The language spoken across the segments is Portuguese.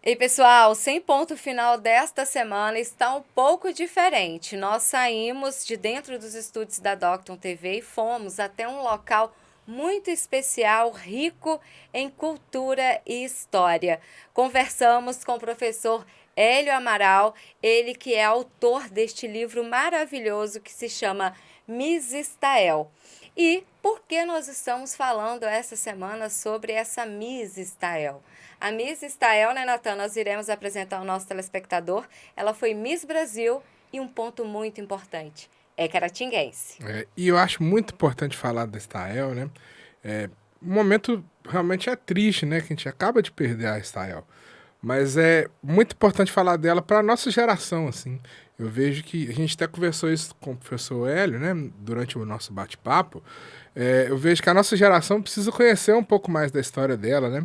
E pessoal, sem ponto final desta semana está um pouco diferente. Nós saímos de dentro dos estúdios da Docton TV e fomos até um local muito especial, rico em cultura e história. Conversamos com o professor Hélio Amaral, ele que é autor deste livro maravilhoso que se chama Miss Stael. E por que nós estamos falando essa semana sobre essa Miss Stael? A Miss Stael, né, Natan? Nós iremos apresentar ao nosso telespectador. Ela foi Miss Brasil e um ponto muito importante, é caratinguense. E eu acho muito importante falar da Stael, né? O momento realmente é triste, né? Que a gente acaba de perder a Stael. Mas é muito importante falar dela para a nossa geração, assim. Eu vejo que a gente até conversou isso com o professor Hélio, né? Durante o nosso bate-papo. Eu vejo que a nossa geração precisa conhecer um pouco mais da história dela, né?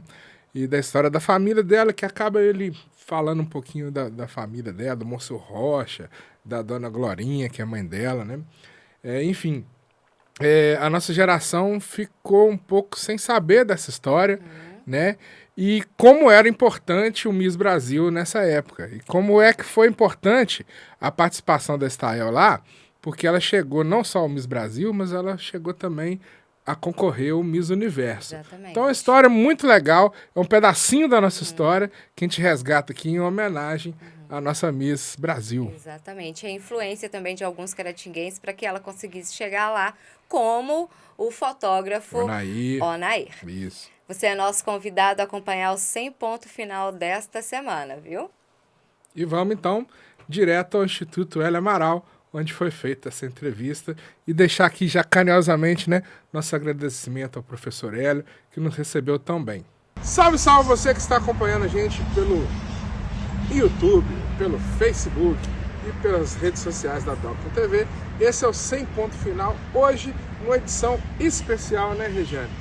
E da história da família dela, que acaba ele falando um pouquinho da família dela, do Moço Rocha, da dona Glorinha, que é a mãe dela, né? Enfim, a nossa geração ficou um pouco sem saber dessa história, né? E como era importante o Miss Brasil nessa época. E como é que foi importante a participação da Stael lá, porque ela chegou não só ao Miss Brasil, mas ela chegou também a concorrer ao Miss Universo. Exatamente. Então é uma história muito legal, é um pedacinho da nossa história que a gente resgata aqui em homenagem à nossa Miss Brasil. Exatamente. A influência também de alguns caratinguenses para que ela conseguisse chegar lá, como o fotógrafo Onair. Isso. Você é nosso convidado a acompanhar o 100 ponto final desta semana, viu? E vamos então direto ao Instituto Hélio Amaral, onde foi feita essa entrevista, e deixar aqui já carinhosamente, né, nosso agradecimento ao professor Hélio, que nos recebeu tão bem. Salve, salve você que está acompanhando a gente pelo YouTube, pelo Facebook e pelas redes sociais da Docton TV. Esse é o 100 ponto final, hoje uma edição especial, né, Regiane?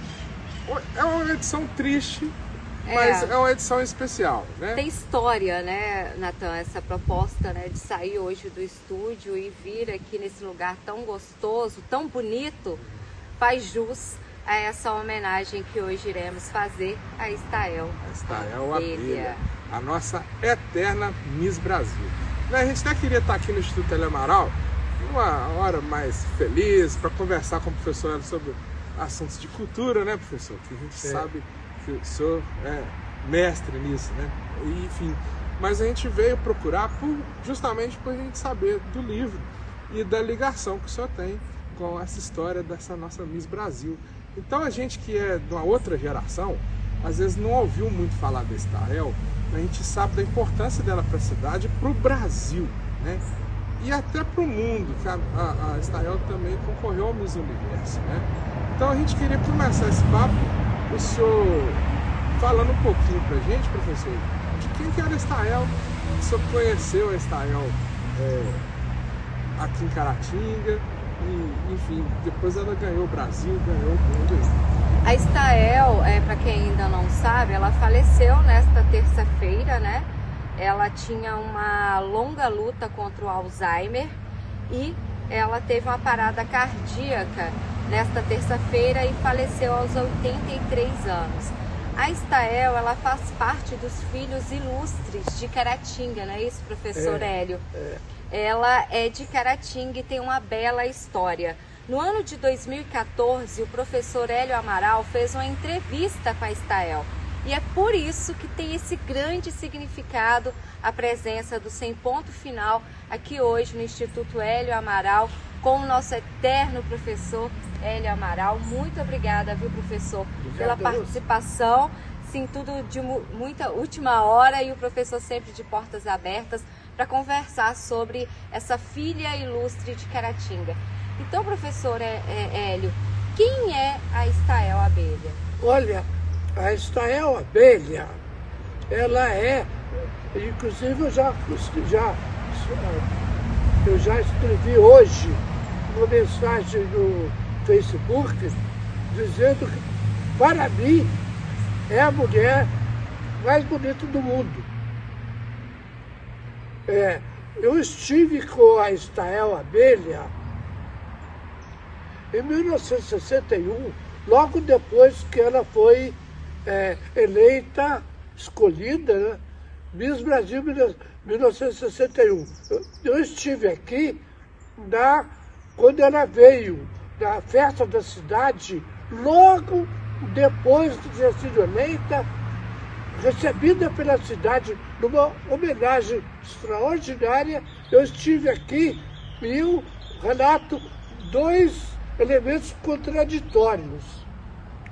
É uma edição triste, mas é uma edição especial, né? Tem história, né, Natan, essa proposta, né, de sair hoje do estúdio e vir aqui nesse lugar tão gostoso, tão bonito, faz jus a essa homenagem que hoje iremos fazer a Stael. A Stael Abelha, a nossa eterna Miss Brasil. A gente até queria estar aqui no Instituto Hélio Amaral uma hora mais feliz, para conversar com o professor Hélio sobre assuntos de cultura, né, professor? Que a gente sabe que o senhor é mestre nisso, né? E, enfim, mas a gente veio procurar justamente por a gente saber do livro e da ligação que o senhor tem com essa história dessa nossa Miss Brasil. Então a gente que é de uma outra geração, às vezes não ouviu muito falar da Stael, a gente sabe da importância dela para a cidade, para o Brasil, né? E até para o mundo, que a Stael também concorreu ao Miss Universo, né? Então a gente queria começar esse papo, o senhor falando um pouquinho pra gente, professor, de quem que era a Stael, o senhor conheceu a Stael aqui em Caratinga, e enfim, depois ela ganhou o Brasil, ganhou o mundo. A Stael, para quem ainda não sabe, ela faleceu nesta terça-feira, né? Ela tinha uma longa luta contra o Alzheimer e ela teve uma parada cardíaca nesta terça-feira e faleceu aos 83 anos. A Stael, ela faz parte dos filhos ilustres de Caratinga, não é isso, professor Hélio? Ela é de Caratinga e tem uma bela história. No ano de 2014, o professor Hélio Amaral fez uma entrevista com a Stael. E é por isso que tem esse grande significado a presença do 100 ponto final aqui hoje no Instituto Hélio Amaral com o nosso eterno professor Hélio Amaral. Muito obrigada, viu, professor, pela participação. Sim, tudo de muita última hora e o professor sempre de portas abertas para conversar sobre essa filha ilustre de Caratinga. Então, professor Hélio, quem é a Stael Abelha? Olha, a Stael Abelha, ela inclusive eu já escrevi hoje uma mensagem no Facebook dizendo que, para mim, é a mulher mais bonita do mundo. Eu estive com a Stael Abelha em 1961, logo depois que ela foi eleita, escolhida, né, Miss Brasil 1961. Eu estive aqui quando ela veio na festa da cidade, logo depois de ter sido eleita, recebida pela cidade numa homenagem extraordinária. Eu estive aqui e eu relato dois elementos contraditórios.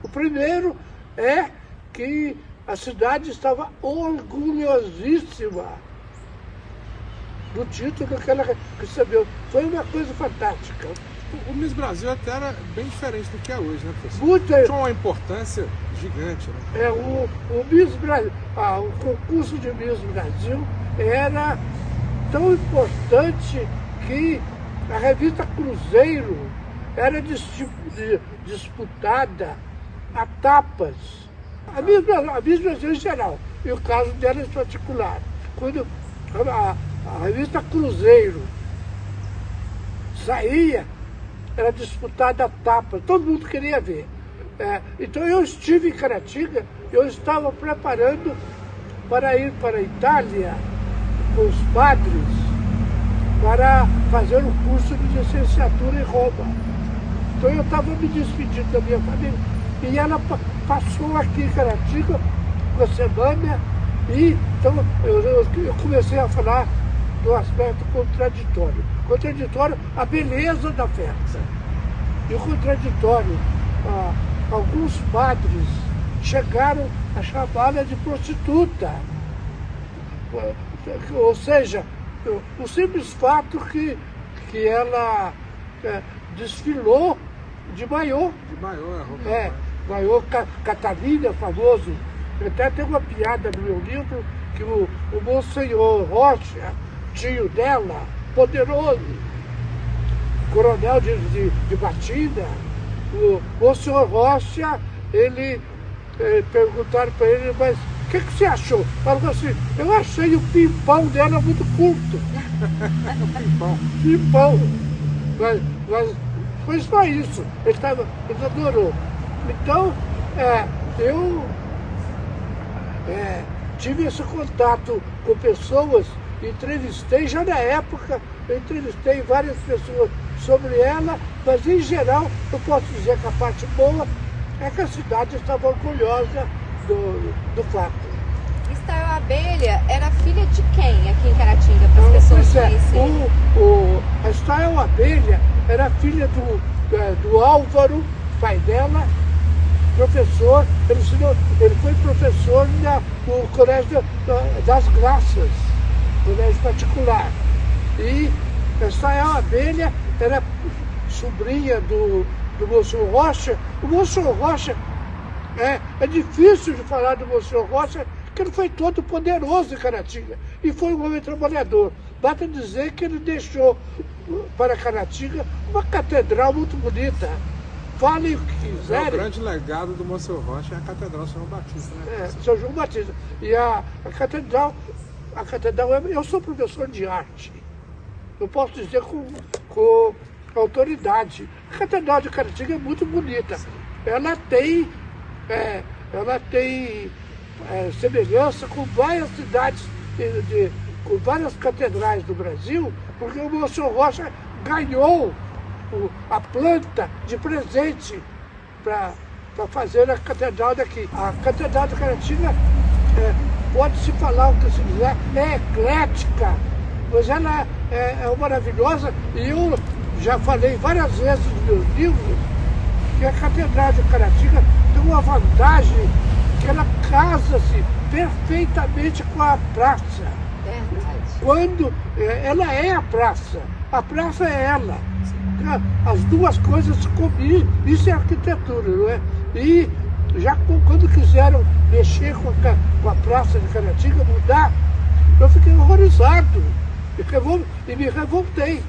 O primeiro é que a cidade estava orgulhosíssima do título que ela recebeu. Foi uma coisa fantástica. O Miss Brasil até era bem diferente do que é hoje, né, professor? Muito. Tinha uma importância gigante, né? O Miss Brasil, o concurso de Miss Brasil era tão importante que a revista Cruzeiro era disputada a tapas. A Miss Brasil em geral, e o caso dela em particular. Quando a revista Cruzeiro saía, era disputada a tapas, todo mundo queria ver. Então eu estive em Caratinga, eu estava preparando para ir para a Itália com os padres para fazer um curso de licenciatura em Roma. Então eu estava me despedindo da minha família e ela passou aqui em Caratinga uma semana e então eu comecei a falar do aspecto contraditório. Contraditório, a beleza da festa. E o contraditório, alguns padres chegaram a chamá-la de prostituta. Ou seja, o simples fato que ela desfilou de maiô. De maiô, maiô Catalina, famoso. Até tem uma piada no meu livro que o Monsenhor Rocha, tio dela, poderoso, coronel de batida, o Monsenhor Rocha, perguntaram para ele, mas o que você achou? Falou assim, eu achei o pimpão dela muito curto. Pimpão. Mas foi só isso. Ele adorou. Então, eu tive esse contato com pessoas, entrevistei, já na época, eu entrevistei várias pessoas sobre ela, mas em geral eu posso dizer que a parte boa é que a cidade estava orgulhosa do fato. Estácio Abelha era filha de quem aqui em Caratinga, para as pessoas conhecerem? A Estácio Abelha era filha do Álvaro, pai dela, professor. Ele foi professor no Colégio das Graças, colégio particular. E a Estácio Abelha era sobrinha do Monsenhor Rocha. O Monsenhor Rocha, é difícil de falar do Monsenhor Rocha, porque ele foi todo poderoso em Caratinga e foi um homem trabalhador. Basta dizer que ele deixou para Caratinga uma catedral muito bonita. Falem o que quiserem. O grande legado do Monsenhor Rocha é a Catedral São João Batista, né? São João Batista. E a catedral, eu sou professor de arte. Eu posso dizer com autoridade. A Catedral de Caratinga é muito bonita. Ela tem semelhança com várias cidades, com várias catedrais do Brasil, porque o Monsenhor Rocha ganhou a planta de presente para fazer a catedral daqui. A Catedral de Caratinga, pode-se falar o que se quiser, é eclética, mas ela é maravilhosa, e eu já falei várias vezes nos meus livros que a Catedral de Caratinga tem uma vantagem, que ela casa-se perfeitamente com a praça. Verdade. Quando ela é a praça é ela. As duas coisas se combinam, isso é arquitetura, não é? E já quando quiseram mexer com a praça de Caratinga, mudar, eu fiquei horrorizado e me revoltei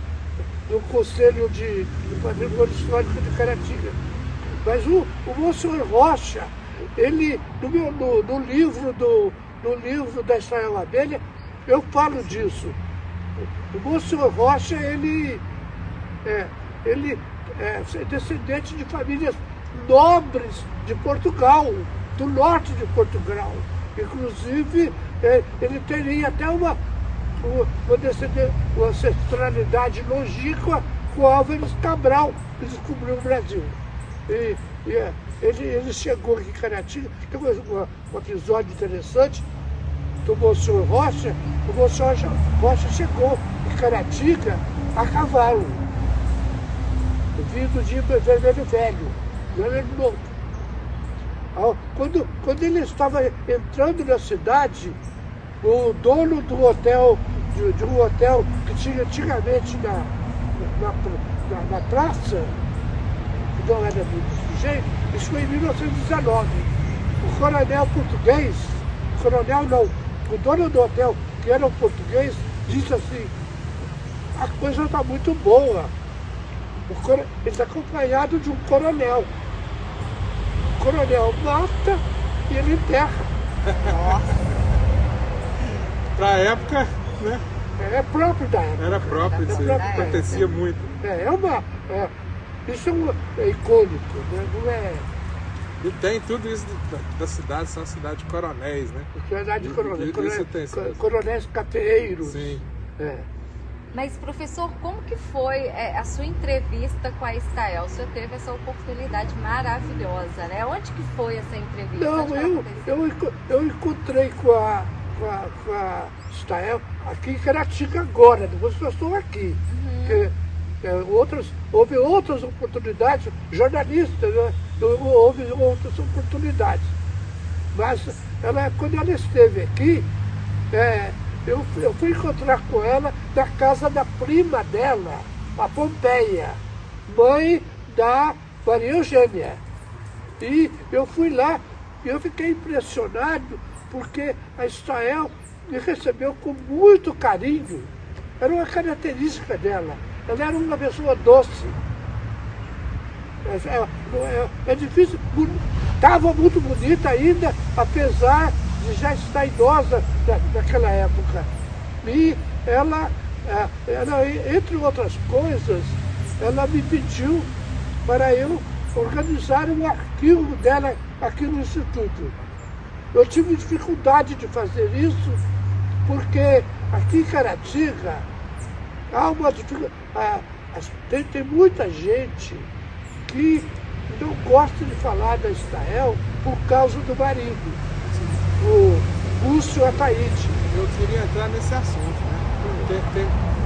no Conselho do Patrimônio Histórico de Caratinga. Mas o Monsenhor Rocha, ele, no livro da Estácio Abelha, eu falo disso. O Monsenhor Rocha, ele é descendente de famílias nobres de Portugal, do norte de Portugal. Inclusive, ele teria até uma ancestralidade longínqua com Álvares Cabral, que descobriu o Brasil. Ele chegou aqui em Caratinga, tem um episódio interessante do Monsenhor Rocha. O Monsenhor Rocha chegou em Caratinga a cavalo, vindo de Vermelho Velho, Vermelho Novo. Quando ele estava entrando na cidade, o dono do hotel, de um hotel que tinha antigamente na praça, que não era muito jeito, isso foi em 1919. O coronel português, o dono do hotel, que era um português, disse assim: a coisa está muito boa. Ele está acompanhado de um coronel. O coronel mata e ele enterra. Pra época, né? É próprio da época. Era próprio, isso acontecia muito. Isso é icônico, né? Não é... E tem tudo isso da cidade, são cidade de coronéis, né? Cidade de coronéis capeeiros. Sim. Mas, professor, como que foi a sua entrevista com a Estael? O senhor teve essa oportunidade maravilhosa, né? Onde que foi essa entrevista? Não, eu encontrei com a Estael aqui em Caratinga agora, depois que eu estou aqui. Houve outras oportunidades, jornalistas, né? Houve outras oportunidades. Mas quando ela esteve aqui, eu fui encontrar com ela na casa da prima dela, a Pompeia, mãe da Maria Eugênia. E eu fui lá e eu fiquei impressionado porque a Estael me recebeu com muito carinho. Era uma característica dela. Ela era uma pessoa doce. É difícil. Estava muito bonita ainda, apesar de já estar idosa naquela época. E ela, entre outras coisas, ela me pediu para eu organizar um arquivo dela aqui no Instituto. Eu tive dificuldade de fazer isso, porque aqui em Caratinga há uma dificuldade. Tem muita gente que não gosta de falar da Estael por causa do marido, o Lúcio Ataíde. Eu queria entrar nesse assunto, né?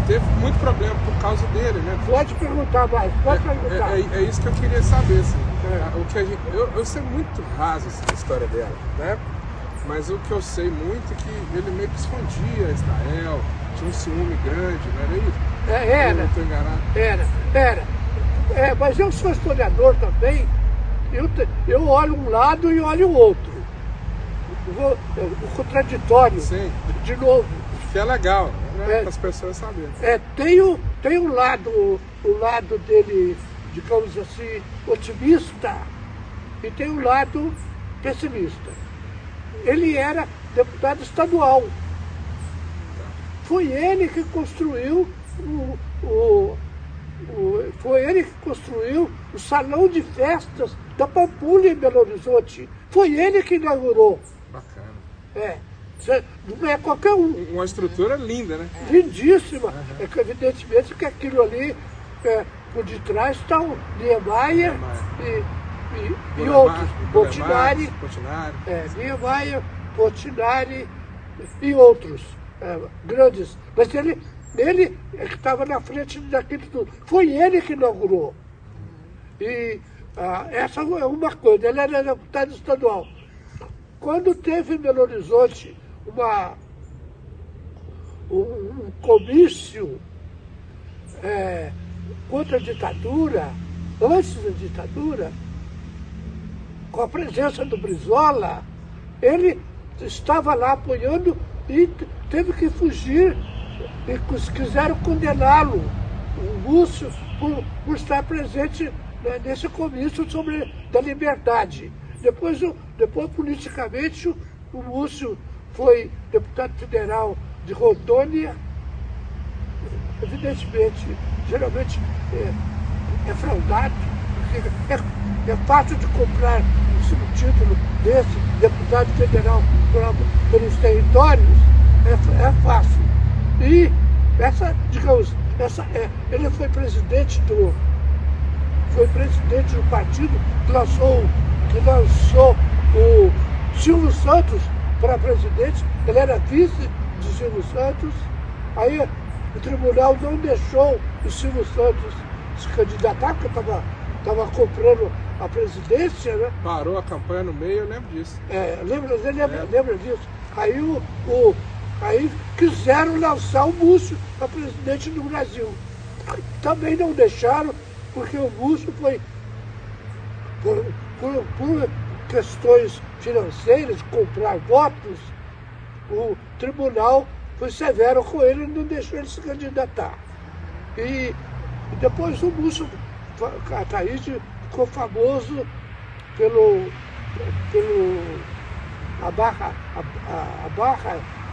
Teve muito problema por causa dele, né? Pode perguntar mais, pode perguntar. É isso que eu queria saber, assim. Eu sei muito raso essa história dela, né? Mas o que eu sei muito é que ele meio que escondia a Estael, tinha um ciúme grande, não era isso? Era. Eu não estou enganado. Era. Mas eu sou historiador também, eu olho um lado e olho o outro. O contraditório, sim, de novo. Que é legal, né? Para as pessoas saberem. Tem um lado, o lado dele, digamos assim, otimista, e tem um lado pessimista. Ele era deputado estadual. Foi ele que construiu o salão de festas da Pampulha em Belo Horizonte. Foi ele que inaugurou. Bacana. Não é qualquer um. Uma estrutura linda, né? Lindíssima. É que, evidentemente que aquilo ali, por detrás está o Niemeyer e outros. Portinari. Niemeyer, Portinari e outros grandes. Mas ele é que estava na frente daquilo tudo. Foi ele que inaugurou. E essa é uma coisa. Ele era deputado estadual. Quando teve em Belo Horizonte um comício contra a ditadura, antes da ditadura, com a presença do Brizola, ele estava lá apoiando e teve que fugir e quiseram condená-lo, o Lúcio, por estar presente nesse comício da liberdade. Depois, politicamente, o Lúcio foi deputado federal de Rondônia. Evidentemente, geralmente é fraudado, porque é fácil de comprar fácil o título desse deputado federal pelos territórios, é fácil. E digamos, ele foi presidente do partido que lançou o Silvio Santos para presidente. Ele era vice de Silvio Santos. Aí o tribunal não deixou o Silvio Santos se candidatar, porque estava comprando a presidência, né? Parou a campanha no meio, eu lembro disso. Lembra disso? Aí quiseram lançar o Múcio para presidente do Brasil. Também não deixaram, porque o Múcio foi, por questões financeiras, comprar votos, o tribunal foi severo com ele e não deixou ele se candidatar. E depois o Múcio, a Thaís, ficou famoso a barra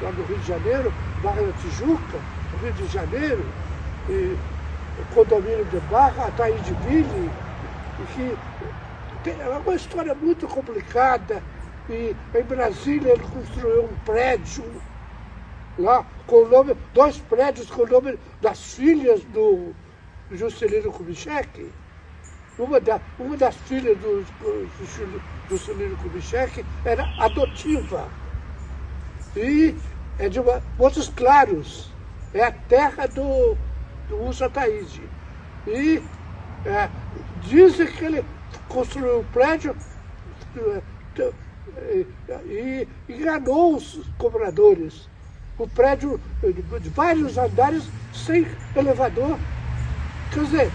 lá do Rio de Janeiro, Barra da Tijuca, no Rio de Janeiro, e o condomínio de Barra, a Thaís de Ville, é uma história muito complicada. E em Brasília ele construiu um prédio lá, com o nome, 2 prédios com o nome das filhas do Juscelino Kubitschek. Uma das filhas do Juscelino Kubitschek era adotiva. E é de Montes Claros, é a terra do Múcio Ataíde. E dizem que ele construiu um prédio e enganou os compradores. O prédio de vários andares sem elevador. Quer dizer,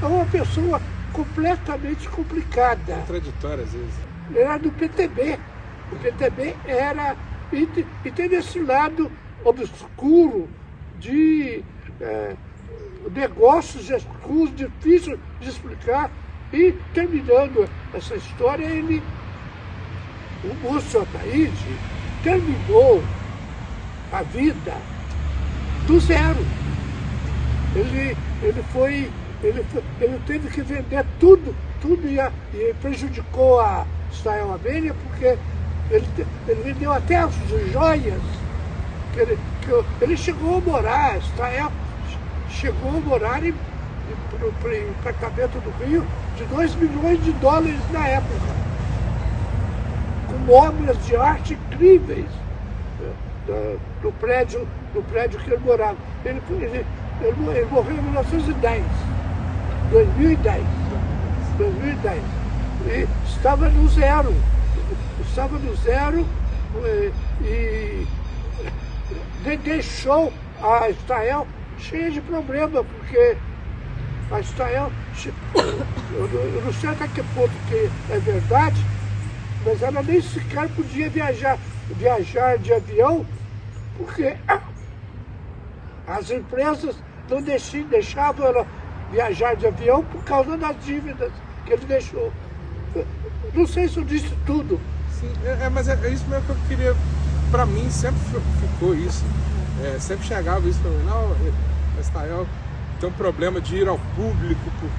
é uma pessoa completamente complicada. Contraditória às vezes. Era do PTB. O PTB era... E teve esse lado obscuro de negócios escuros, difícil de explicar. E terminando essa história, o Múcio Ataíde terminou a vida do zero. Ele teve que vender tudo e prejudicou a Estael Amélia, porque ele vendeu até as joias. Ele chegou a morar, Estael chegou a morar em apartamento do Rio de $2 milhões na época, com obras de arte incríveis no prédio que ele morava. Ele morreu em 2010. E estava no zero. E deixou a Estael cheia de problema, porque a Estael, eu não sei até que ponto que é verdade, mas ela nem sequer podia viajar de avião, porque as empresas não deixavam ela viajar de avião por causa das dívidas que ele deixou. Não sei se eu disse tudo. Sim, mas é isso mesmo que eu queria. Para mim sempre ficou isso. Sempre chegava isso para mim. Não, a Estael tem um problema de ir ao público por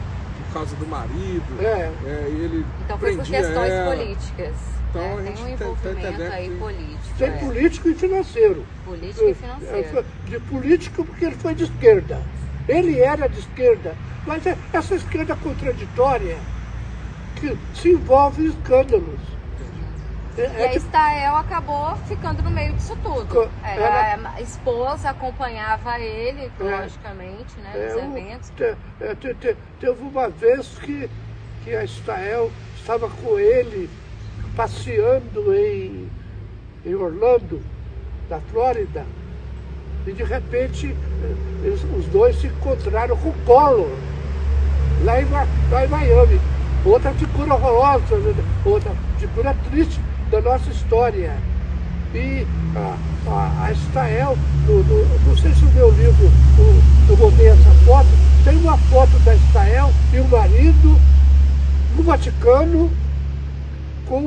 causa do marido. E ele então foi por questões políticas. Então a tem gente um envolvimento aí político. Tem político e financeiro. Político e financeiro. De político porque ele foi de esquerda. Ele era de esquerda. Mas essa esquerda contraditória que se envolve em escândalos. E a Estael acabou ficando no meio disso tudo. A esposa acompanhava ele, logicamente, né, nos eventos. Teve uma vez que a Estael estava com ele passeando em Orlando, na Flórida, e de repente os dois se encontraram com o Collor, lá em Miami. Outra figura horrorosa, outra figura triste da nossa história. E a Estael, não sei se o meu livro, eu botei essa foto, tem uma foto da Estael e o marido no Vaticano com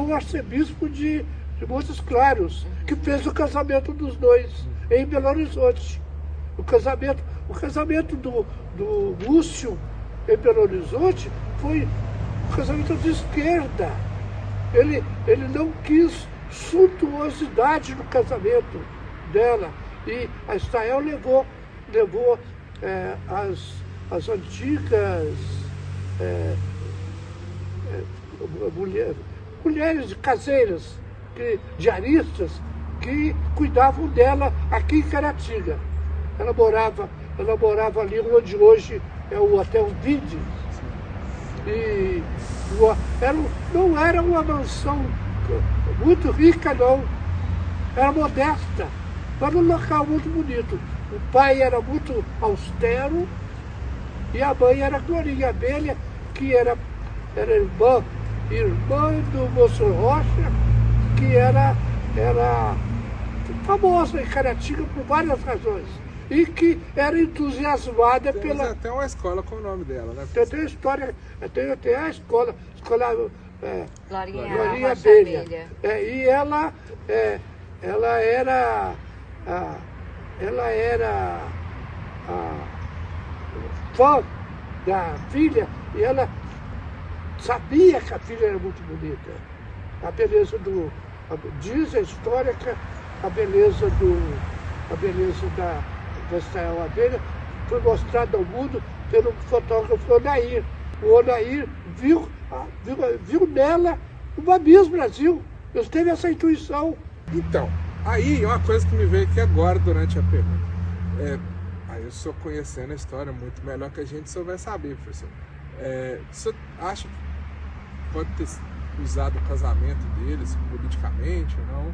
o arcebispo de Montes Claros, que fez o casamento dos dois em Belo Horizonte. O casamento do Múcio em Belo Horizonte foi casamento de esquerda. Ele não quis suntuosidade no casamento dela. E a Estael levou as antigas mulheres caseiras, diaristas, que cuidavam dela aqui em Caratinga. Ela morava ali onde hoje é o Hotel Vide. E não era uma mansão muito rica, não. Era modesta, mas num local muito bonito. O pai era muito austero e a mãe era Glorinha Abelha, que era irmã do Moço Rocha, que era famosa em Caratinga por várias razões. E que era entusiasmada pela... até uma escola com o nome dela, né? Tem a história, tem a escola Glorinha Abelha. E ela era fã da filha, e ela sabia que a filha era muito bonita. A beleza diz a história que a beleza da Estael Abelha foi mostrada ao mundo pelo fotógrafo Onair. O Onair viu nela uma Miss Brasil. Eu teve essa intuição. Então, aí uma coisa que me veio aqui agora durante a pergunta. Aí eu estou conhecendo a história muito melhor que a gente só vai saber, professor. Você acha que pode ter usado o casamento deles politicamente ou não?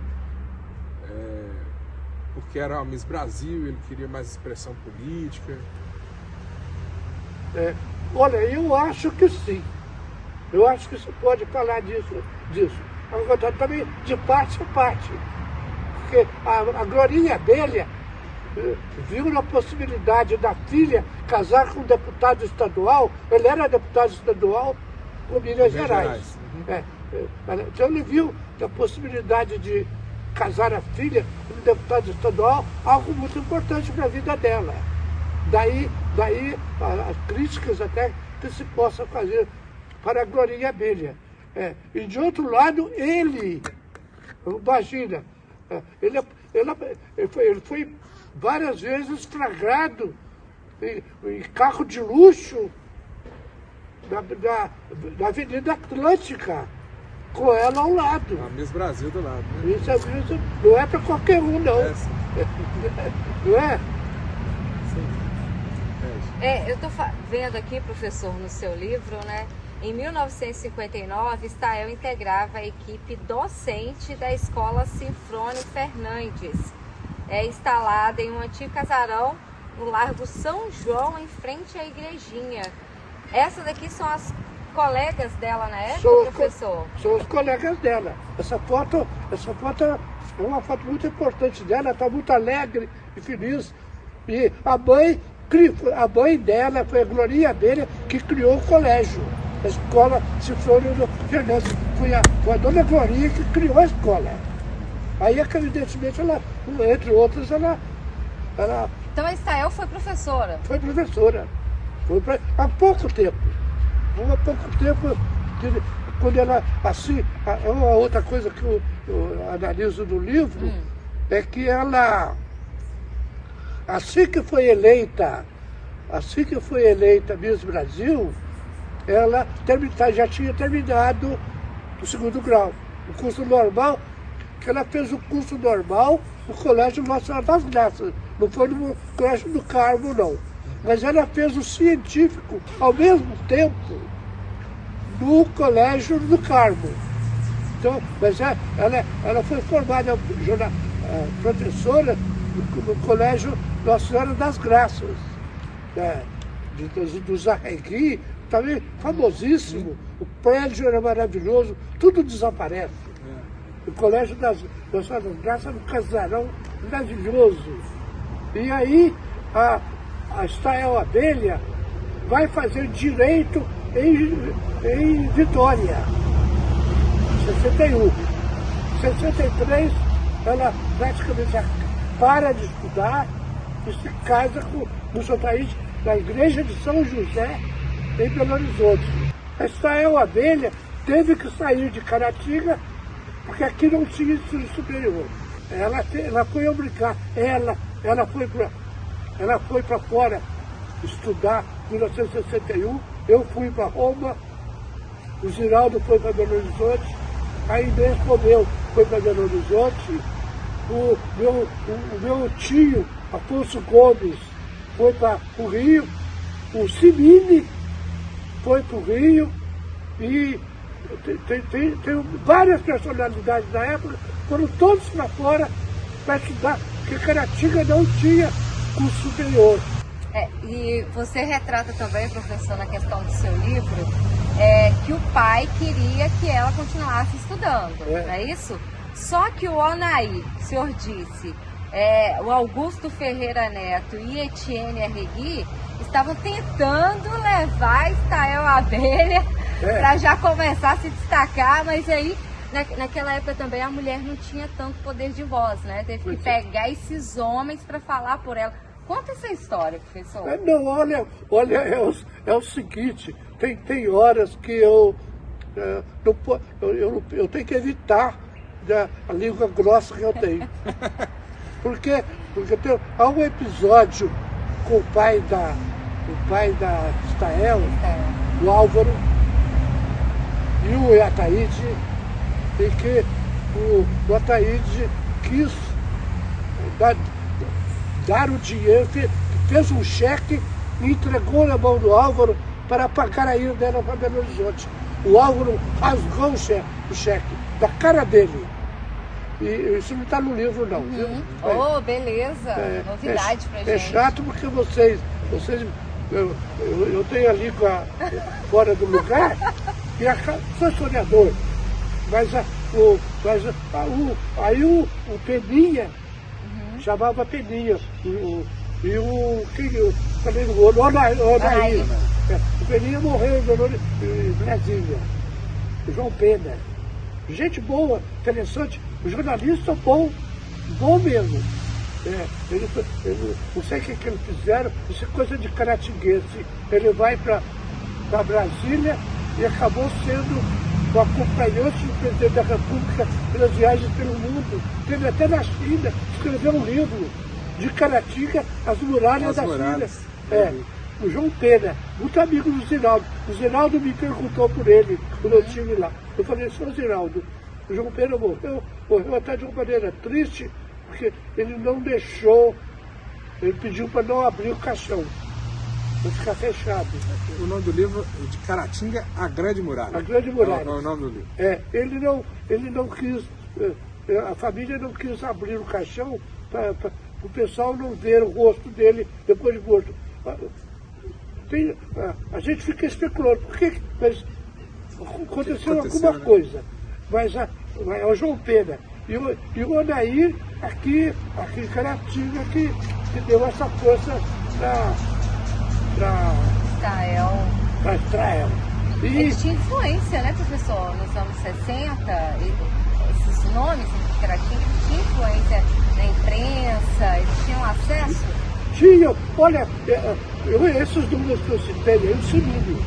Porque era uma Miss Brasil, ele queria mais expressão política? Olha, eu acho que sim. Eu acho que você pode falar disso. Agora, também de parte a parte. Porque a Glorinha Abelha viu na possibilidade da filha casar com um deputado estadual. Ele era deputado estadual por Minas Gerais. Então ele viu na possibilidade de casar a filha com um deputado estadual, algo muito importante para a vida dela. Daí as críticas até que se possa fazer para a Glorinha Abelha. E de outro lado, ele, imagina, ele foi várias vezes flagrado em carro de luxo na Avenida Atlântica, com ela ao lado. A Miss Brasil do lado, né? Isso não é para qualquer um, não. Não é? Eu estou vendo aqui, professor, no seu livro, né? Em 1959, Estael integrava a equipe docente da Escola Sinfrônio Fernandes, instalada em um antigo casarão no Largo São João, em frente à igrejinha. Essas daqui são as colegas dela na época, professor? São os colegas dela. Essa foto é uma foto muito importante dela, ela está muito alegre e feliz. E a mãe dela foi a Glorinha Abelha, que criou o colégio, a Escola Sinfrônio Fernandes. Foi a dona Glorinha que criou a escola. Aí, evidentemente, ela, entre outras, ela... Então a Estael foi professora? Foi professora. Há pouco tempo. Quando ela, assim, uma outra coisa que eu analiso no livro, é que ela, assim que foi eleita Miss Brasil, ela já tinha terminado o segundo grau, o curso normal, que ela fez o curso normal no Colégio Nossa Senhora das Graças, não foi no Colégio do Carmo, não. Mas ela fez o científico ao mesmo tempo no Colégio do Carmo. Então, mas ela foi formada professora no Colégio Nossa Senhora das Graças, do Zarregui, também famosíssimo. O prédio era maravilhoso, tudo desaparece. O Colégio Nossa Senhora das Graças era um casarão maravilhoso. E aí a Estael Abelha vai fazer direito em Vitória, 61. Em 63, ela praticamente para de estudar e se casa no Sotaíde, na igreja de São José, em Belo Horizonte. A Estael Abelha teve que sair de Caratinga, porque aqui não tinha ensino superior. Ela foi obrigada, ela foi para fora estudar em 1961, eu fui para Roma, o Ziraldo foi para Belo Horizonte, a Inês Romeu foi para Belo Horizonte, o meu tio, Afonso Gomes, foi para o Rio, o Simine foi para o Rio, e tem várias personalidades da época, foram todos para fora para estudar, porque Caratinga não tinha curso superior. E você retrata também, professor, na questão do seu livro, que o pai queria que ela continuasse estudando, não é isso? Só que o Onaí, o senhor disse, o Augusto Ferreira Neto e Etienne Arregui estavam tentando levar a Estael Abelha para já começar a se destacar, mas aí naquela época também a mulher não tinha tanto poder de voz, né? Teve que pegar esses homens para falar por ela. Conta essa história, professor. Não, olha, é o seguinte, tem horas que eu tenho que evitar a língua grossa que eu tenho. Porque há um episódio com o pai da Estael, o Álvaro, e o Ataíde, em que o Ataíde quis dar o dinheiro, fez um cheque e entregou na mão do Álvaro para pagar a ida dela para Belo Horizonte. O Álvaro rasgou o cheque da cara dele. E isso não está no livro, não. Viu? Oh, beleza. Novidade pra gente. É chato porque vocês eu tenho ali fora do lugar, e sou historiador, mas aí o Peninha, chamava Peninha, o Onaí. O Peninha morreu em Brasília, o João Pena. Gente boa, interessante, o jornalista bom mesmo. Não sei o que eles fizeram, isso é coisa de caratinguense. Ele vai para Brasília e acabou sendo o acompanhante do presidente da República pelas viagens pelo mundo. Teve até na China, escreveu um livro de Caratinga, As Muralhas da China. O João Pena, muito amigo do Ziraldo. O Ziraldo me perguntou por ele quando eu estive lá. Eu falei, senhor Ziraldo, o João Pena morreu até de uma maneira triste, porque ele não deixou, ele pediu para não abrir o caixão, para ficar fechado. O nome do livro é De Caratinga à Grande Muralha. A Grande Muralha. É o nome do livro. Ele não quis, a família não quis abrir o caixão para o pessoal não ver o rosto dele depois de morto. A gente fica especulando, mas aconteceu alguma coisa. Mas é o João Pena e o Onaí aqui em Caratinga que deu essa força para Estael. Ele tinha influência, né, professor, nos anos 60, esses nomes de Caratinga tinham influência na imprensa, eles tinham acesso? Tinha, olha, esses números que eu citei, eu Simine,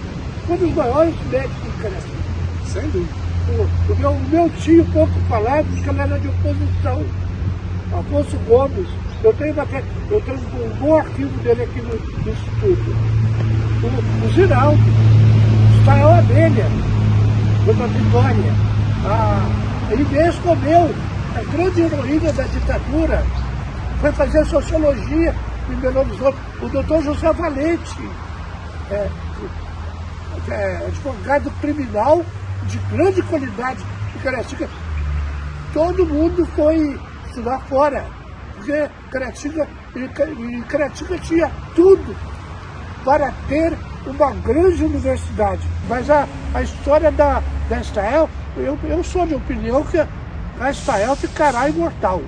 um dos maiores médicos de Caratinga. Sem dúvida. O meu tio, pouco falado, porque ele era de oposição. Afonso Gomes, eu tenho um bom arquivo dele aqui no Instituto. O Ziraldo, Estael Abelha, Dona Vitória, a Inês Romeu, a grande heroína da ditadura, foi fazer sociologia em Belo Horizonte. O doutor José Valente, advogado criminal de grande qualidade de Caratinga. Todo mundo foi estudar fora, porque Caratinga tinha tudo para ter uma grande universidade. Mas a história da Estael, eu sou de opinião que a Estael ficará imortal.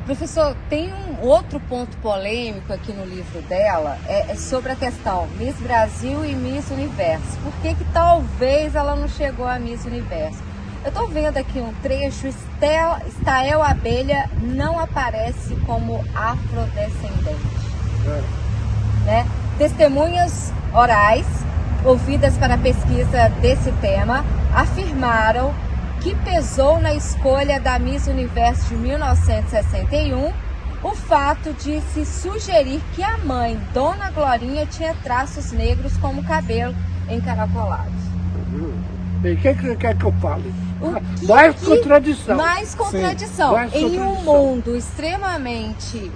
Professor, tem um outro ponto polêmico aqui no livro dela, é sobre a questão Miss Brasil e Miss Universo. Por que talvez ela não chegou a Miss Universo? Eu estou vendo aqui um trecho, Estael Abelha não aparece como afrodescendente. Né? Testemunhas orais ouvidas para a pesquisa desse tema afirmaram que pesou na escolha da Miss Universo de 1961 o fato de se sugerir que a mãe, Dona Glorinha, tinha traços negros como cabelo encaracolado. E o que quer que eu fale? Mais contradição. Mais contradição. Mais em contradição. Um mundo extremamente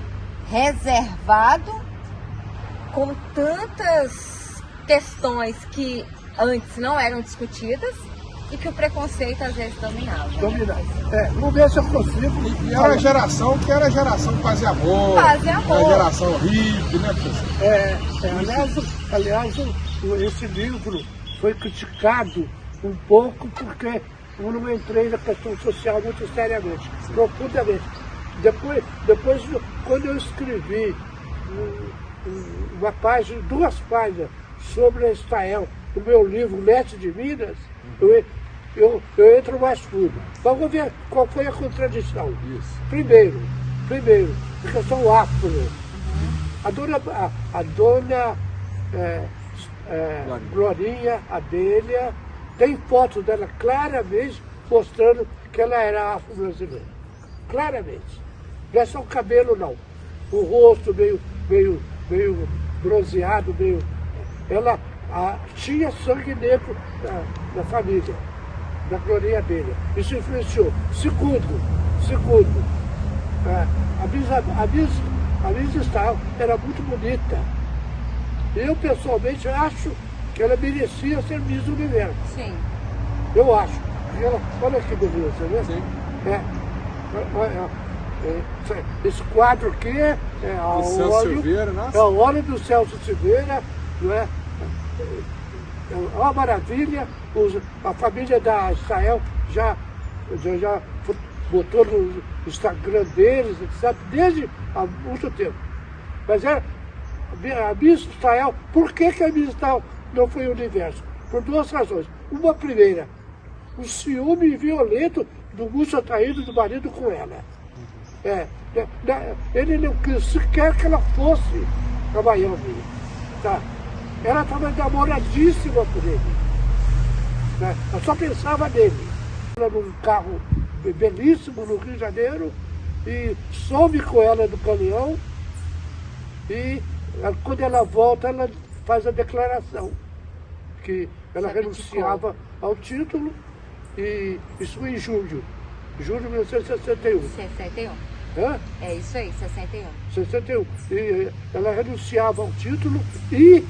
reservado, com tantas questões que antes não eram discutidas e que o preconceito às vezes dominava. Vamos ver se eu consigo. E era uma geração que era a geração paz e amor. Paz e amor. Era a geração hippie, né, professor? Aliás, esse livro foi criticado um pouco porque eu não entrei na questão social muito seriamente, profundamente. Depois, quando eu escrevi uma página, 2 páginas sobre a Estael, no meu livro Leste de Minas, eu entro mais fundo. Vamos ver qual foi a contradição. Isso. Primeiro, a questão afro. A dona Glorinha Abelha tem fotos dela claramente mostrando que ela era afro-brasileira. Claramente. Não é só o cabelo, não. O rosto meio bronzeado, Ela tinha sangue negro na família, da Glorinha Abelha. Isso influenciou. Segundo, a Miss Estael era muito bonita. Eu, pessoalmente, acho que ela merecia ser Miss Universo. Sim. Eu acho. Olha que beleza, né? Sim. Esse quadro aqui é o Celso Silveira, nossa. É o óleo do Celso Silveira, não é? É uma maravilha. A família da Estael já botou no Instagram deles, etc., desde há muito tempo. Mas a Miss Estael, por que a Miss Estael não foi o Universo? Por 2 razões. Uma primeira, o ciúme violento do Múcio Ataído, do marido com ela. Ele não quis sequer que ela fosse a Miami. Tá? Ela estava namoradíssima por ele. Né? Ela só pensava nele. Ela num carro belíssimo no Rio de Janeiro e soube com ela do caminhão e quando ela volta ela faz a declaração que ela renunciava ao título e isso em julho de 1961. 61. Hã? É isso aí, 61. 61. E ela renunciava ao título e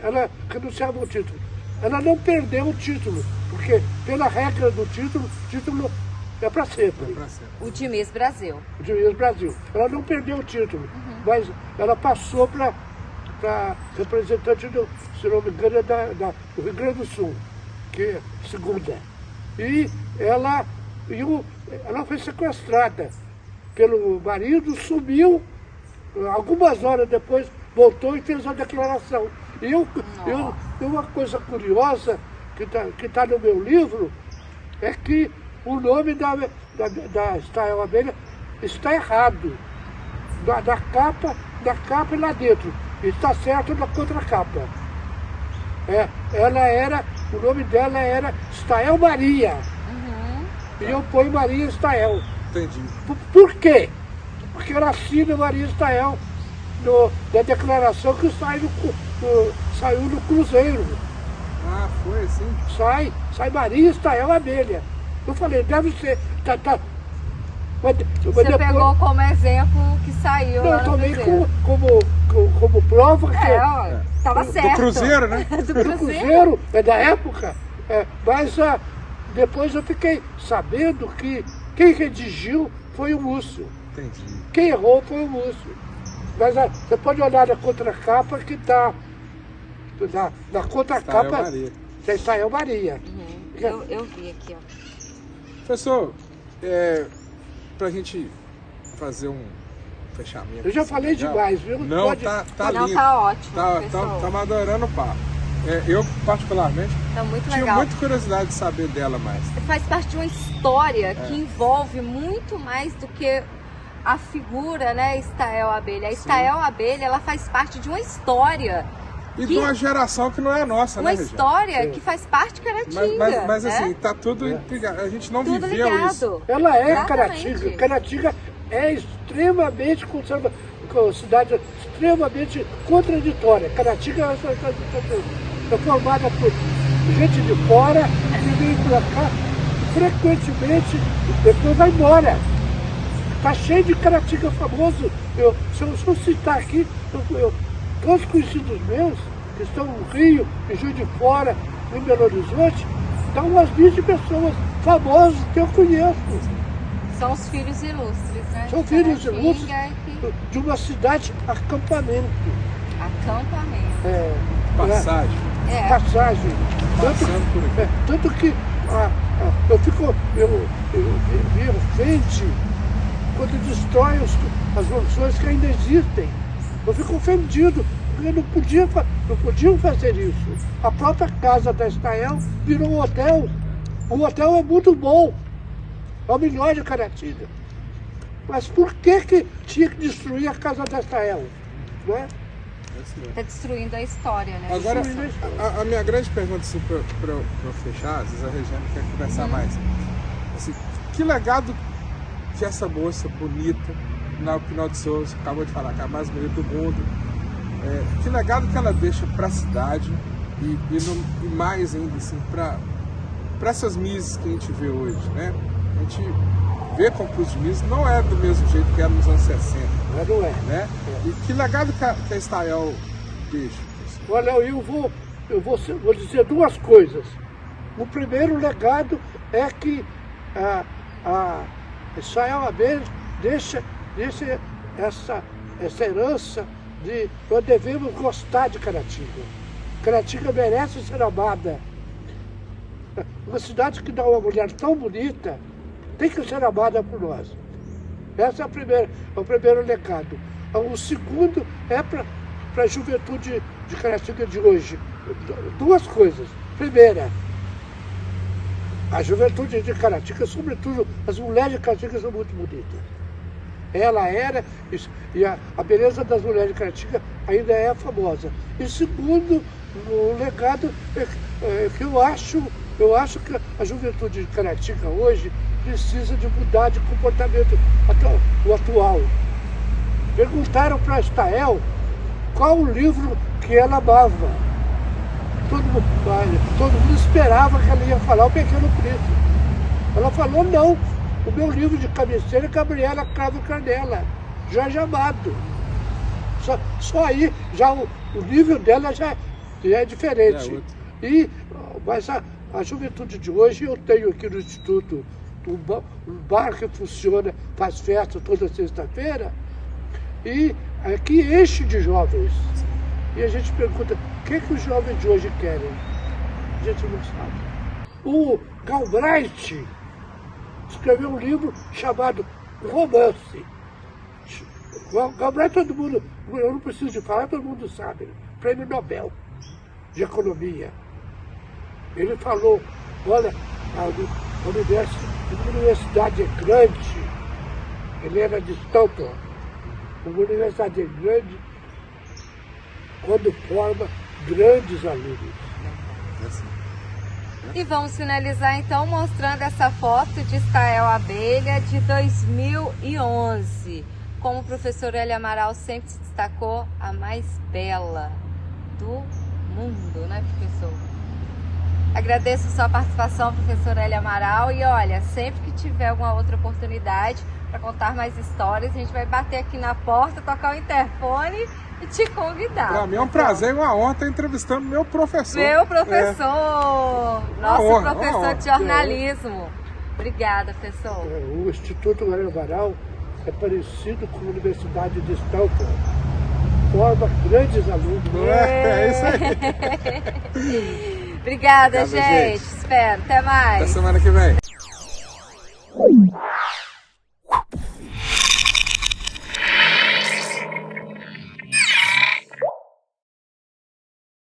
ela renunciava ao título. Ela não perdeu o título, porque pela regra do título, o título é para sempre. O de Miss Brasil. O de Miss Brasil. Ela não perdeu o título, mas ela passou para representante do, se não me engano, do Rio Grande do Sul, que é segunda. E ela foi sequestrada pelo marido, sumiu, algumas horas depois voltou e fez a declaração. E uma coisa curiosa que tá no meu livro é que o nome da Estael Abelha está errado. Da capa e lá dentro. Está certo na contracapa. O nome dela era Estael Maria. E eu ponho Maria Estael. Entendi. Por quê? Porque ela assina Maria Estael da declaração que saiu no Cruzeiro. Ah, foi assim? Sai Maria Estael Abelha. Eu falei, deve ser. Você depois pegou como exemplo que saiu. Não, lá no tomei Cruzeiro. como prova que. Tava certo. Do Cruzeiro, né? do Cruzeiro, é da época. Mas depois eu fiquei sabendo que quem redigiu foi o Múcio. Entendi. Quem errou foi o Múcio. Mas você pode olhar na contracapa que está. Na contracapa tem Estael Maria. Eu vi aqui, ó. Professor, pra gente fazer um fechamento. Eu já falei demais, viu? Não, tá não, lindo. tá ótimo. Tá me adorando o papo. Eu, particularmente, tinha muita curiosidade de saber dela mais. Faz parte de uma história que envolve muito mais do que a figura, né, Estael Abelha. A Estael Abelha, ela faz parte de uma história. E de uma geração que não é nossa, uma né, Regina? história que faz parte de Caratinga. Mas né? assim, tá tudo ligado. A gente não tudo viveu ligado. isso. Ela é Exatamente. Caratinga. Caratinga é extremamente conservadora, cidade extremamente contraditória. Caratinga é formada por gente de fora que vem pra cá frequentemente, depois vai embora. Tá cheio de Caratinga famoso. Se eu citar aqui, todos os conhecidos meus, que estão no Rio, em Juiz de Fora, em Belo Horizonte, dá umas 20 pessoas famosas que eu conheço. São os filhos ilustres, né? São filhos ilustres que... de uma cidade acampamento. Acampamento. Passagem. Passagem. Passando por aqui. Tanto que eu me ofende quando destrói as mansões que ainda existem. Eu fico ofendido, porque não podiam fazer isso. A própria casa da Estael virou um hotel. O hotel é muito bom. É o melhor de Caratinga. Mas por que tinha que destruir a casa da Estael? Não é? Está destruindo a história, né? Agora, a minha grande pergunta, assim, para eu fechar, às vezes a Regina quer conversar mais. Assim, que legado que essa moça bonita, na opinião de Souza, acabou de falar, que é a mais bonita do mundo, que legado que ela deixa para a cidade e mais ainda, assim, para essas misses que a gente vê hoje, né? A gente vê concurso de Miss não é do mesmo jeito que era nos anos 60. Não é. Né? E que legado que a Estael deixa? Olha, eu vou dizer duas coisas. O primeiro legado é que a Estael Abelha deixa essa herança de nós devemos gostar de Caratinga. Caratinga merece ser amada. Uma cidade que dá uma mulher tão bonita tem que ser amada por nós. Esse é o primeiro legado. O segundo é para a juventude de Caratinga de hoje. Duas coisas. Primeira, a juventude de Caratinga, sobretudo as mulheres de Caratinga, são muito bonitas. Ela era, e a beleza das mulheres de Caratinga ainda é famosa. E segundo, o legado é que eu acho que a juventude de Caratinga hoje precisa de mudar de comportamento o atual. Perguntaram para a Estael qual o livro que ela amava. Todo mundo esperava que ela ia falar O Pequeno Príncipe. Ela falou não. O meu livro de cabeceira é Gabriela Cravo Canela, Jorge Amado. Só aí já o nível dela já é diferente. Mas a juventude de hoje, eu tenho aqui no Instituto um bar que funciona, faz festa toda sexta-feira, e aqui enche de jovens. E a gente pergunta, o que os jovens de hoje querem? A gente não sabe. O Galbraith escreveu um livro chamado Romance. Galbraith, todo mundo, eu não preciso de falar, todo mundo sabe. Prêmio Nobel de Economia. Ele falou, olha, a universidade é grande. Ele era de Stanford. Uma universidade é grande quando forma grandes alunos. E vamos finalizar então mostrando essa foto de Estael Abelha de 2011. Como o professor Hélio Amaral sempre se destacou, a mais bela do mundo, né, professor? Agradeço sua participação, professor Hélio Amaral, e olha, sempre que tiver alguma outra oportunidade para contar mais histórias, a gente vai bater aqui na porta, tocar o interfone e te convidar. Para mim é um prazer e uma honra estar entrevistando meu professor. Meu professor, nosso professor de jornalismo. Obrigada, professor. O Instituto Hélio Amaral é parecido com a Universidade de Stanford. Forma grandes alunos. É isso aí. Obrigada, gente. Espero. Até mais. Até semana que vem.